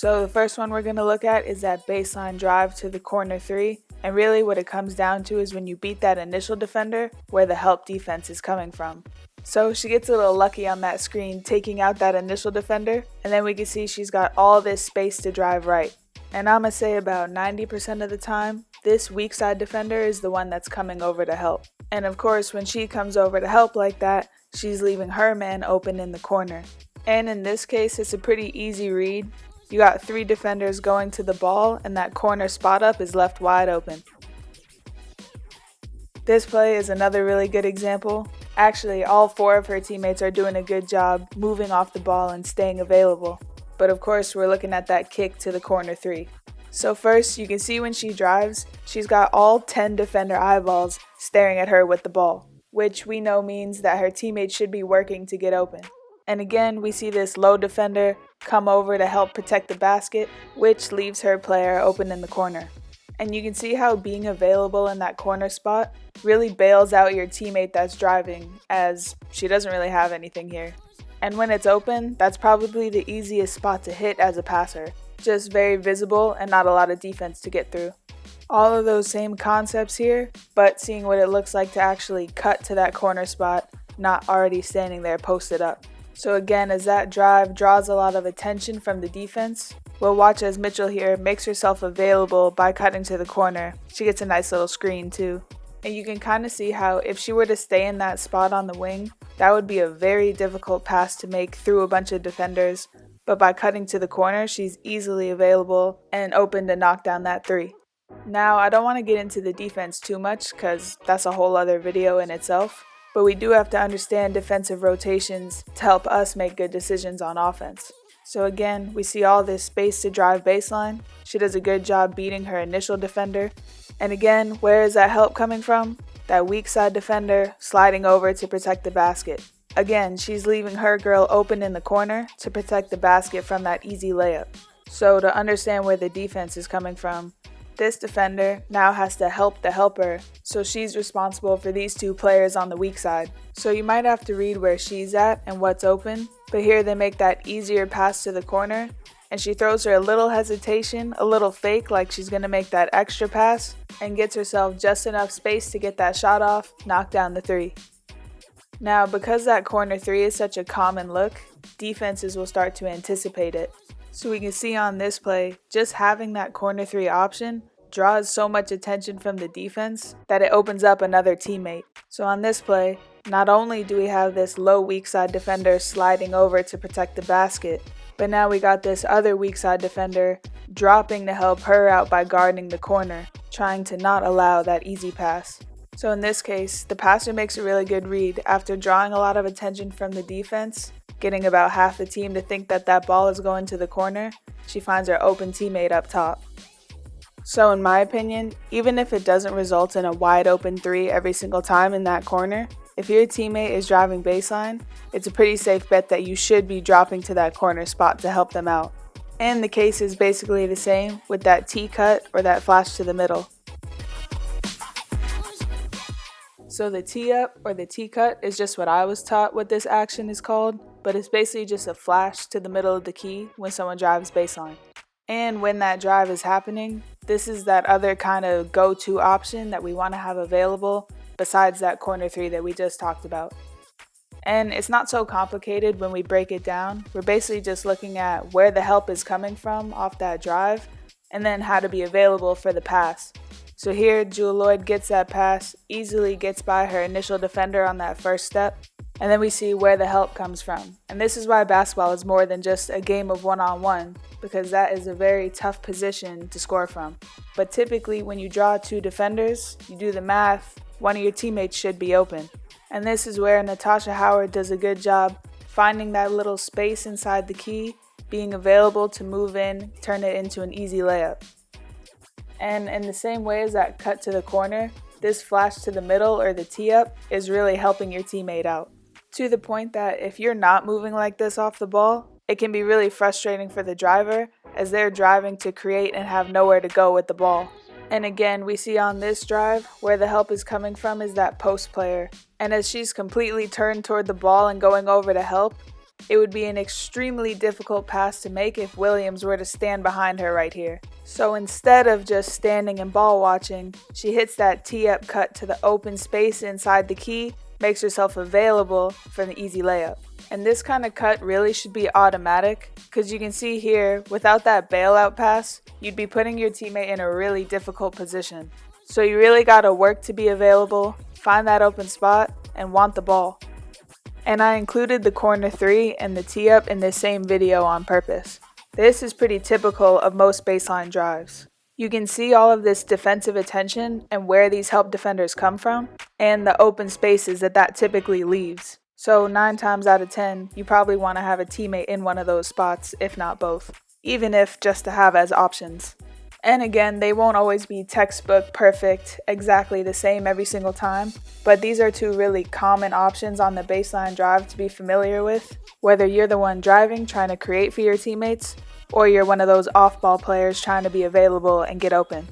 So the first one we're going to look at is that baseline drive to the corner 3, and really what it comes down to is when you beat that initial defender, where the help defense is coming from. So she gets a little lucky on that screen taking out that initial defender, and then we can see she's got all this space to drive right. And I'm going to say about 90% of the time, this weak side defender is the one that's coming over to help. And of course, when she comes over to help like that, she's leaving her man open in the corner. And in this case, it's a pretty easy read. You got 3 defenders going to the ball, and that corner spot up is left wide open. This play is another really good example. Actually, all 4 of her teammates are doing a good job moving off the ball and staying available. But of course, we're looking at that kick to the corner 3. So first, you can see when she drives, she's got all 10 defender eyeballs staring at her with the ball, which we know means that her teammates should be working to get open. And again, we see this low defender come over to help protect the basket, which leaves her player open in the corner. And you can see how being available in that corner spot really bails out your teammate that's driving, as she doesn't really have anything here. And when it's open, that's probably the easiest spot to hit as a passer. Just very visible and not a lot of defense to get through. All of those same concepts here, but seeing what it looks like to actually cut to that corner spot, not already standing there posted up. So again, as that drive draws a lot of attention from the defense, we'll watch as Mitchell here makes herself available by cutting to the corner. She gets a nice little screen too. And you can kind of see how if she were to stay in that spot on the wing, that would be a very difficult pass to make through a bunch of defenders. But by cutting to the corner, she's easily available and open to knock down that 3. Now, I don't want to get into the defense too much because that's a whole other video in itself. But we do have to understand defensive rotations to help us make good decisions on offense. So again, we see all this space to drive baseline. She does a good job beating her initial defender. And again, where is that help coming from? That weak side defender sliding over to protect the basket. Again, she's leaving her girl open in the corner to protect the basket from that easy layup. So to understand where the defense is coming from, this defender now has to help the helper, so she's responsible for these 2 players on the weak side. So you might have to read where she's at and what's open, but here they make that easier pass to the corner, and she throws her a little hesitation, a little fake like she's going to make that extra pass, and gets herself just enough space to get that shot off, knock down the 3. Now, because that corner 3 is such a common look, defenses will start to anticipate it. So we can see on this play, just having that corner 3 option draws so much attention from the defense that it opens up another teammate. So on this play, not only do we have this low weak side defender sliding over to protect the basket, but now we got this other weak side defender dropping to help her out by guarding the corner, trying to not allow that easy pass. So in this case, the passer makes a really good read after drawing a lot of attention from the defense, getting about half the team to think that that ball is going to the corner. She finds her open teammate up top. So in my opinion, even if it doesn't result in a wide open 3 every single time in that corner, if your teammate is driving baseline, it's a pretty safe bet that you should be dropping to that corner spot to help them out. And the case is basically the same with that T-cut or that flash to the middle. So the tee-up or the T-cut is just what I was taught what this action is called, but it's basically just a flash to the middle of the key when someone drives baseline. And when that drive is happening, this is that other kind of go-to option that we want to have available besides that corner 3 that we just talked about. And it's not so complicated when we break it down. We're basically just looking at where the help is coming from off that drive and then how to be available for the pass. So here, Jewel Lloyd gets that pass, easily gets by her initial defender on that first step, and then we see where the help comes from. And this is why basketball is more than just a game of one-on-one, because that is a very tough position to score from. But typically when you draw 2 defenders, you do the math, one of your teammates should be open. And this is where Natasha Howard does a good job finding that little space inside the key, being available to move in, turn it into an easy layup. And in the same way as that cut to the corner, this flash to the middle or the tee-up is really helping your teammate out. To the point that if you're not moving like this off the ball, it can be really frustrating for the driver as they're driving to create and have nowhere to go with the ball. And again, we see on this drive where the help is coming from is that post player. And as she's completely turned toward the ball and going over to help, It would be an extremely difficult pass to make if Williams were to stand behind her right here. So instead of just standing and ball watching, she hits that tee-up cut to the open space inside the key, makes herself available for an easy layup. And this kind of cut really should be automatic, because you can see here, without that bailout pass, you'd be putting your teammate in a really difficult position. So you really gotta work to be available, find that open spot, and want the ball. And I included the corner 3 and the tee-up in this same video on purpose. This is pretty typical of most baseline drives. You can see all of this defensive attention and where these help defenders come from, and the open spaces that typically leaves. So 9 times out of 10, you probably want to have a teammate in one of those spots, if not both, even if just to have as options. And again, they won't always be textbook perfect, exactly the same every single time, but these are 2 really common options on the baseline drive to be familiar with, whether you're the one driving trying to create for your teammates, or you're one of those off-ball players trying to be available and get open.